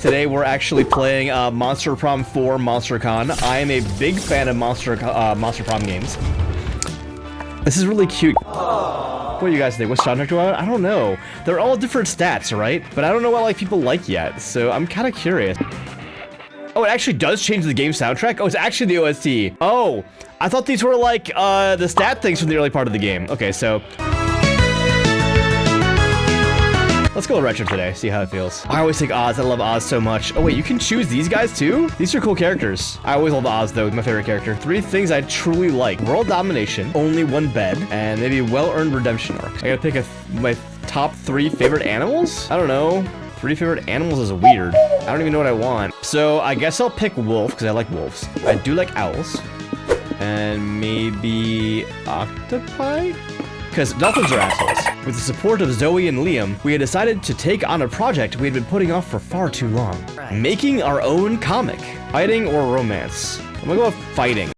Today we're actually playing Monster Prom 4 Monster Con. I am a big fan of Monster Prom games. This is really cute. What do you guys think? What soundtrack do I want? I don't know. They're all different stats, right? But I don't know what people like yet, so I'm kind of curious. Oh, it actually does change the game soundtrack? Oh, it's actually the OST. Oh, I thought these were like the stat things from the early part of the game. Okay, so let's go retro today, see how it feels. I always take Oz, I love Oz so much. Oh wait, you can choose these guys too? These are cool characters. I always love Oz though, my favorite character. 3 things I truly like. World domination, only 1 bed, and maybe well-earned redemption arc. I gotta pick my top 3 favorite animals? I don't know. 3 favorite animals is weird. I don't even know what I want. So I guess I'll pick wolf, because I like wolves. I do like owls. And maybe octopi? Because dolphins are assholes. With the support of Zoe and Liam, we had decided to take on a project we had been putting off for far too long. Right. Making our own comic. Fighting or romance? I'm gonna go with fighting.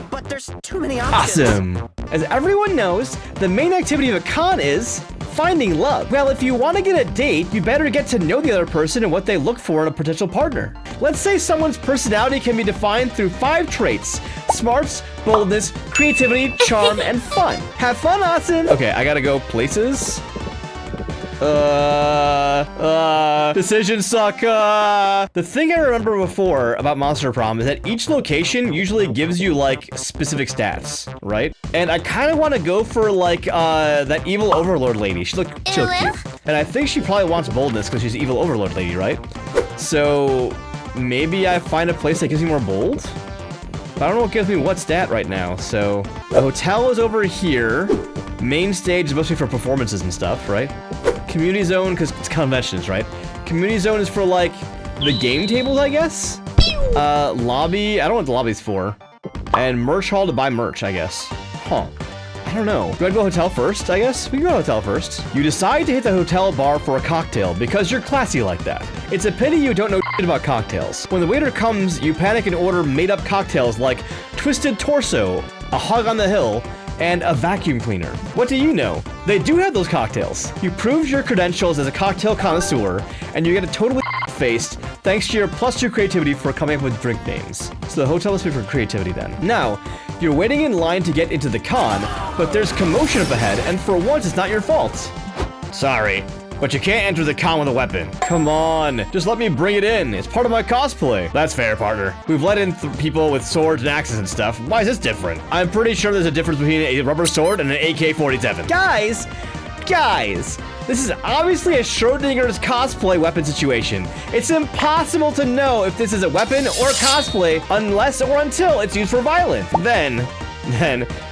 But there's too many options. Awesome! As everyone knows, the main activity of a con is finding love. Well, if you want to get a date, you better get to know the other person and what they look for in a potential partner. Let's say someone's personality can be defined through 5 traits: smarts, boldness, creativity, charm, and fun. Have fun, Austin! Okay, I gotta go places. Decisions suck. The thing I remember before about Monster Prom is that each location usually gives you like specific stats, right? And I kind of want to go for like that evil overlord lady. She looked cute. And I think she probably wants boldness because she's evil overlord lady, right? So maybe I find a place that gives me more bold? But I don't know what gives me what stat right now. So the hotel is over here. Main stage is mostly for performances and stuff, right? Community zone, because it's conventions, right? Community zone is for, like, the game tables, I guess? Lobby, I don't know what the lobby's for. And merch hall to buy merch, I guess. Huh. I don't know. Do I go hotel first, I guess? We can go hotel first. You decide to hit the hotel bar for a cocktail because you're classy like that. It's a pity you don't know shit about cocktails. When the waiter comes, you panic and order made-up cocktails like Twisted Torso, a Hog on the Hill, and a vacuum cleaner. What do you know? They do have those cocktails. You prove your credentials as a cocktail connoisseur, and you get a totally faced thanks to your +2 creativity for coming up with drink names. So the hotel must be for creativity then. Now, you're waiting in line to get into the con, but there's commotion up ahead, and for once it's not your fault. Sorry, but you can't enter the con with a weapon. Come on, just let me bring it in. It's part of my cosplay. That's fair, partner. We've let in people with swords and axes and stuff. Why is this different? I'm pretty sure there's a difference between a rubber sword and an AK-47. Guys, this is obviously a Schrodinger's cosplay weapon situation. It's impossible to know if this is a weapon or cosplay unless or until it's used for violence. Then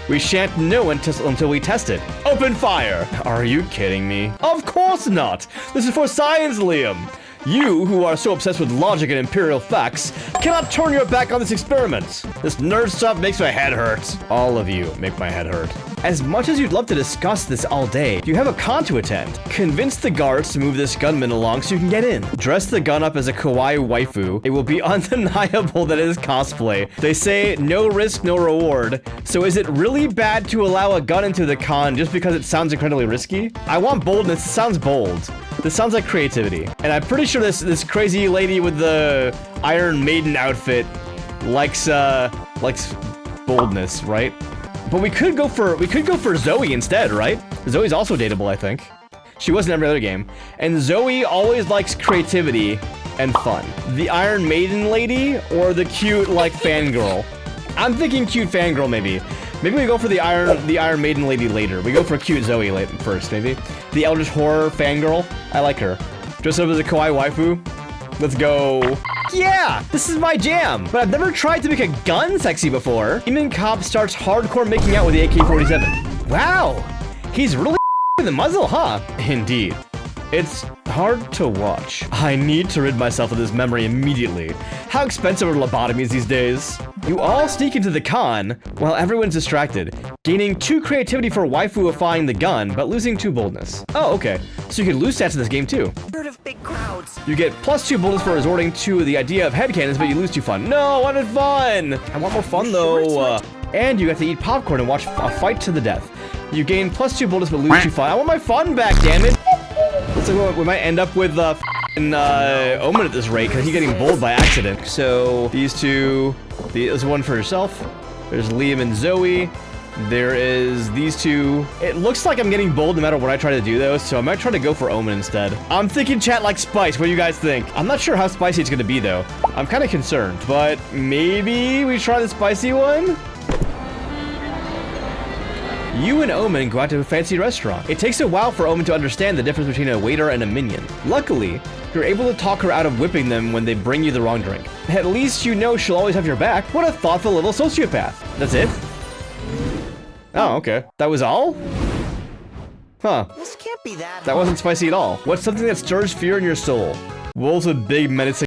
we shan't know until we test it. Open fire! Are you kidding me? Of course not! This is for science, Liam! You, who are so obsessed with logic and imperial facts, cannot turn your back on this experiment. This nerd stuff makes my head hurt. All of you make my head hurt. As much as you'd love to discuss this all day, you have a con to attend. Convince the guards to move this gunman along so you can get in. Dress the gun up as a kawaii waifu. It will be undeniable that it is cosplay. They say no risk, no reward. So is it really bad to allow a gun into the con just because it sounds incredibly risky? I want boldness. It sounds bold. This sounds like creativity. And I'm pretty sure this crazy lady with the Iron Maiden outfit likes boldness, right? But we could go for Zoe instead, right? Zoe's also dateable, I think. She was in every other game. And Zoe always likes creativity and fun. The Iron Maiden lady or the cute, like, fangirl? I'm thinking cute fangirl, maybe. Maybe we go for the Iron Maiden lady later. We go for cute Zoe first, maybe. The Eldritch Horror fangirl. I like her. Dress up as a kawaii waifu. Let's go. Yeah, this is my jam. But I've never tried to make a gun sexy before. Demon Cop starts hardcore making out with the AK-47. Wow, he's really with the muzzle, huh? Indeed. It's hard to watch. I need to rid myself of this memory immediately. How expensive are lobotomies these days? You all sneak into the con while everyone's distracted, gaining 2 creativity for waifufying the gun, but losing 2 boldness. Oh, okay. So you can lose stats in this game too. Heard of big crowds. You get +2 boldness for resorting to the idea of headcanons, but you lose 2 fun. No, I wanted fun! I want more fun though. And you get to eat popcorn and watch a fight to the death. You gain +2 boldness, but lose 2 fun. I want my fun back, damn it! Looks like we might end up with Omen at this rate because he's getting bowled by accident. So these two, there's one for yourself. There's Liam and Zoe. There is these two. It looks like I'm getting bowled no matter what I try to do though, so I might try to go for Omen instead. I'm thinking chat like spice. What do you guys think? I'm not sure how spicy it's gonna be though. I'm kind of concerned, but maybe we try the spicy one? You and Omen go out to a fancy restaurant. It takes a while for Omen to understand the difference between a waiter and a minion. Luckily, you're able to talk her out of whipping them when they bring you the wrong drink. At least you know she'll always have your back. What a thoughtful little sociopath. That's it? Oh, okay. That was all? Huh. This can't be that. That wasn't spicy at all. What's something that stirs fear in your soul? Wolves with big menacing...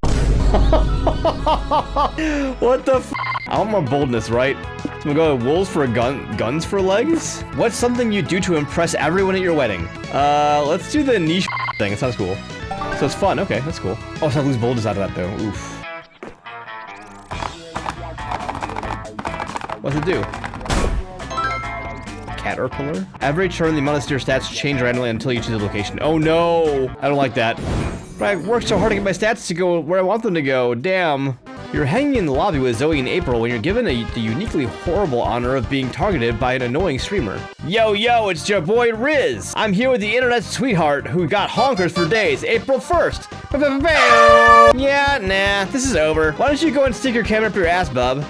What the f? I want more boldness, right? So we'll go with wolves for guns for legs? What's something you do to impress everyone at your wedding? Let's do the niche thing. It sounds cool. So it's fun. Okay, that's cool. Oh, so I lose boldness out of that, though. Oof. What's it do? Caterpillar? Every turn, the amount of your stats change randomly until you choose a location. Oh, no! I don't like that. But I worked so hard to get my stats to go where I want them to go. Damn. You're hanging in the lobby with Zoe and April when you're given the uniquely horrible honor of being targeted by an annoying streamer. Yo, it's your boy Riz. I'm here with the internet sweetheart who got honkers for days, April 1st. Yeah, nah, this is over. Why don't you go and stick your camera up your ass, bub?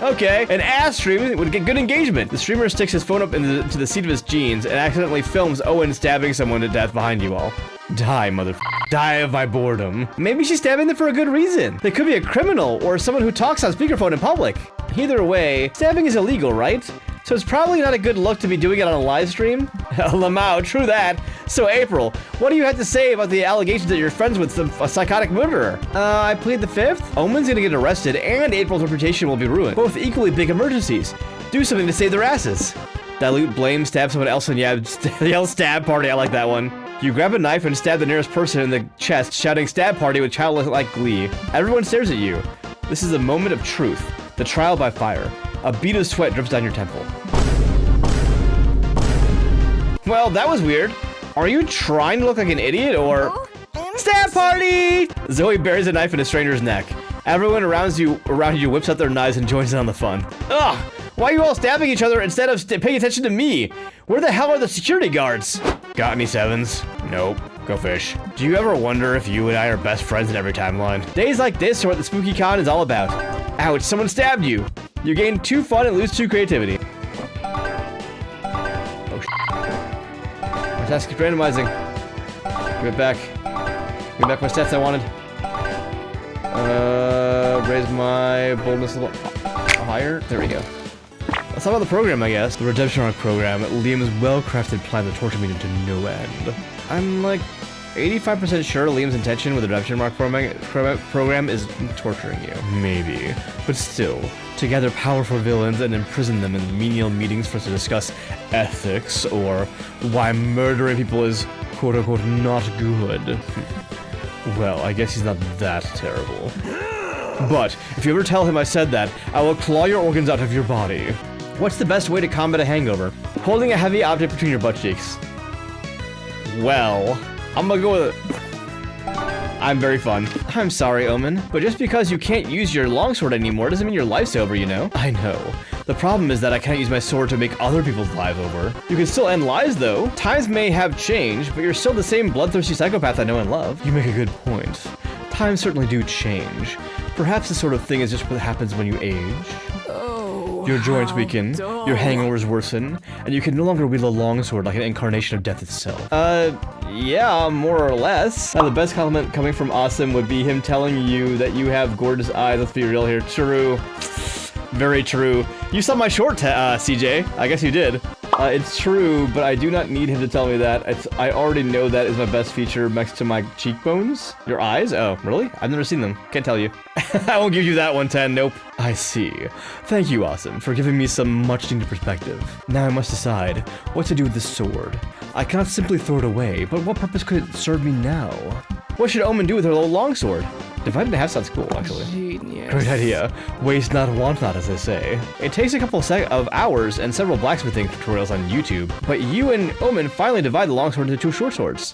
Okay, an ass stream would get good engagement. The streamer sticks his phone up into the seat of his jeans and accidentally films Owen stabbing someone to death behind you all. Die, Die of my boredom. Maybe she's stabbing them for a good reason. They could be a criminal or someone who talks on speakerphone in public. Either way, stabbing is illegal, right? So it's probably not a good look to be doing it on a live stream. Lamau, true that. So April, what do you have to say about the allegations that you're friends with a psychotic murderer? I plead the fifth. Omen's gonna get arrested and April's reputation will be ruined. Both equally big emergencies. Do something to save their asses. Dilute, blame, stab someone else, and yeah, yell stab party. I like that one. You grab a knife and stab the nearest person in the chest, shouting stab party with childlike glee. Everyone stares at you. This is a moment of truth. The trial by fire. A bead of sweat drips down your temple. Well, that was weird. Are you trying to look like an idiot or... Stab party! Zoe buries a knife in a stranger's neck. Everyone around you whips out their knives and joins in on the fun. Ugh! Why are you all stabbing each other instead of paying attention to me? Where the hell are the security guards? Got any sevens? Nope. Go fish. Do you ever wonder if you and I are best friends in every timeline? Days like this are what the Spooky Con is all about. Ouch, someone stabbed you. You gain 2 fun and lose 2 creativity. Oh, my task is randomizing. Give it back. Give me back my stats I wanted. Raise my boldness a little higher. There we go. Let's talk about the program, I guess. The Redemption Arc program. Liam's well-crafted plan to torture me to no end. I'm like 85% sure Liam's intention with the Redemption Arc program is torturing you. Maybe. But still, to gather powerful villains and imprison them in menial meetings for us to discuss ethics or why murdering people is quote-unquote not good. Well, I guess he's not that terrible. But if you ever tell him I said that, I will claw your organs out of your body. What's the best way to combat a hangover? Holding a heavy object between your butt cheeks. Well, I'm gonna go with it. I'm very fun. I'm sorry, Omen, but just because you can't use your longsword anymore doesn't mean your life's over, you know? I know. The problem is that I can't use my sword to make other people's lives over. You can still end lives, though. Times may have changed, but you're still the same bloodthirsty psychopath I know and love. You make a good point. Times certainly do change. Perhaps this sort of thing is just what happens when you age. Your joints weaken, your hangovers worsen, and you can no longer wield a longsword like an incarnation of death itself. Yeah, more or less. Now, the best compliment coming from Awesome would be him telling you that you have gorgeous eyes. Let's be real here. True. Very true. You saw my short, CJ. I guess you did. It's true, but I do not need him to tell me that. I already know that is my best feature next to my cheekbones. Your eyes? Oh, really? I've never seen them. Can't tell you. I won't give you that one, 10. Nope. I see. Thank you, Awesome, for giving me some much-needed perspective. Now I must decide what to do with this sword. I cannot simply throw it away, but what purpose could it serve me now? What should Omen do with her little longsword? Divided in half sounds cool, actually. Genius. Great idea. Waste not, want not, as they say. It takes a couple of hours and several blacksmithing tutorials on YouTube, but you and Omen finally divide the longsword into 2 short swords.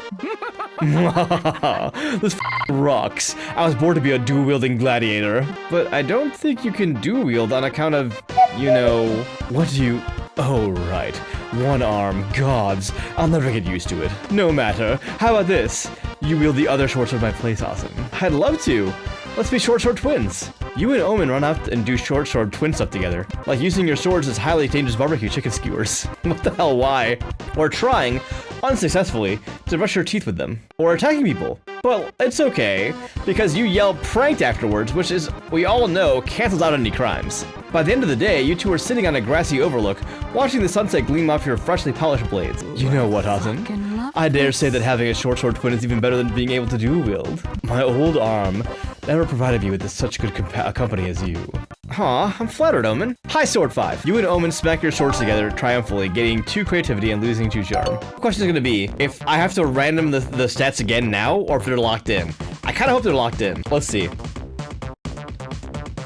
This rocks. I was born to be a dual-wielding gladiator. But I don't think you can dual-wield on account of, you know... What do you... Oh, right. One arm. Gods. I'll never get used to it. No matter. How about this? You wield the other short sword in my place, Awesome. I'd love to. Let's be short sword twins. You and Omen run out and do short sword twin stuff together. Like using your swords as highly dangerous barbecue chicken skewers. What the hell, why? Or trying, unsuccessfully, to brush your teeth with them. Or attacking people. Well, it's okay, because you yell pranked afterwards, which is, we all know, cancels out any crimes. By the end of the day, you two are sitting on a grassy overlook, watching the sunset gleam off your freshly polished blades. You know what, Hazen? I dare say that having a short sword twin is even better than being able to dual wield. My old arm never provided me with such good company as you. Aw, I'm flattered, Omen. Hi, Sword 5. You and Omen smack your swords together triumphantly, gaining 2 creativity and losing 2 charm. The question is gonna be, if I have to random the stats again now, or if they're locked in. I kinda hope they're locked in. Let's see.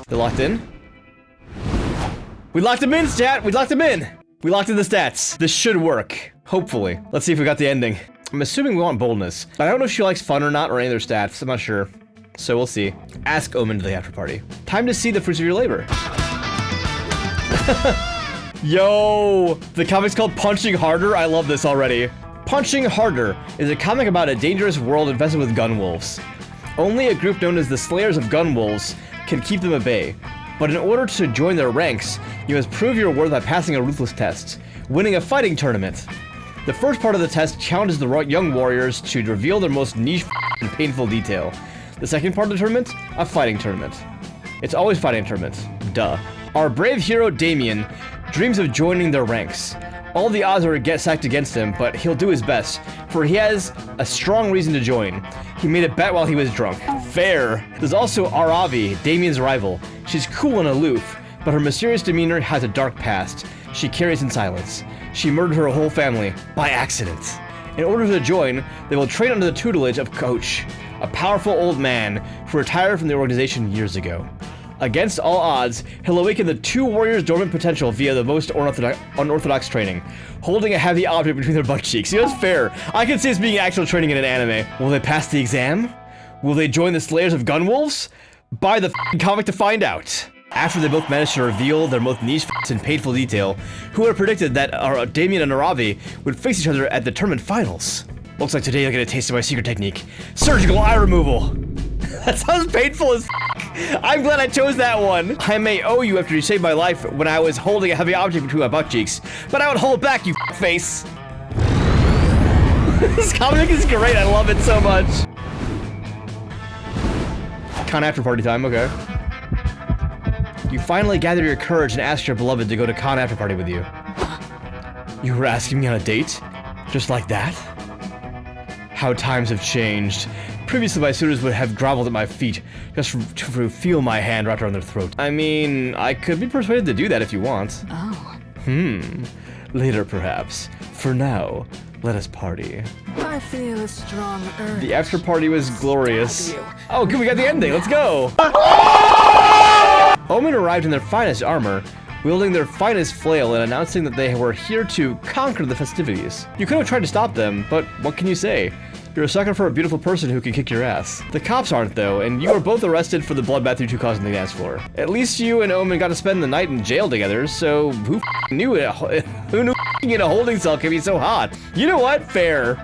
They're locked in? We locked them in, stat! We locked them in! We locked in the stats. This should work. Hopefully. Let's see if we got the ending. I'm assuming we want boldness. I don't know if she likes fun or not, or any of their stats. I'm not sure. So we'll see. Ask Omen to the after party. Time to see the fruits of your labor. Yo! The comic's called Punching Harder. I love this already. Punching Harder is a comic about a dangerous world infested with gun wolves. Only a group known as the Slayers of Gun Wolves can keep them at bay. But in order to join their ranks, you must prove your worth by passing a ruthless test, winning a fighting tournament. The first part of the test challenges the young warriors to reveal their most niche and painful detail. The second part of the tournament, a fighting tournament. It's always fighting tournaments. Duh. Our brave hero Damien dreams of joining their ranks. All the odds are stacked against him, but he'll do his best, for he has a strong reason to join. He made a bet while he was drunk. Fair. There's also Aravi, Damien's rival. She's cool and aloof, but her mysterious demeanor has a dark past. She carries in silence. She murdered her whole family by accident. In order to join, they will train under the tutelage of Coach, a powerful old man who retired from the organization years ago. Against all odds, he'll awaken the 2 warriors' dormant potential via the most unorthodox training, holding a heavy object between their butt cheeks. See, that's fair. I can see this being actual training in an anime. Will they pass the exam? Will they join the Slayers of Gun Wolves? Buy the comic to find out. After they both managed to reveal their most niche and painful detail, who would have predicted that Damien and Aravi would face each other at the tournament finals? Looks like today you'll get a taste of my secret technique. Surgical eye removal! That sounds painful as f***. I'm glad I chose that one. I may owe you after you saved my life when I was holding a heavy object between my butt cheeks, but I would hold back, you face. This comic is great, I love it so much. Con after party time, okay. You finally gather your courage and ask your beloved to go to con after party with you. You were asking me on a date? Just like that? How times have changed. Previously, my suitors would have groveled at my feet just to feel my hand wrapped around their throat. I mean, I could be persuaded to do that if you want. Oh. Later, perhaps. For now, let us party. I feel a strong urge. The after party was glorious. Oh, good, we got the ending. Let's go. Omen arrived in their finest armor, wielding their finest flail and announcing that they were here to conquer the festivities. You could have tried to stop them, but what can you say? You're a sucker for a beautiful person who can kick your ass. The cops aren't though, and you are both arrested for the bloodbath you two caused on the dance floor. At least you and Omen got to spend the night in jail together, so who knew it? Who knew in a holding cell can be so hot? You know what? Fair.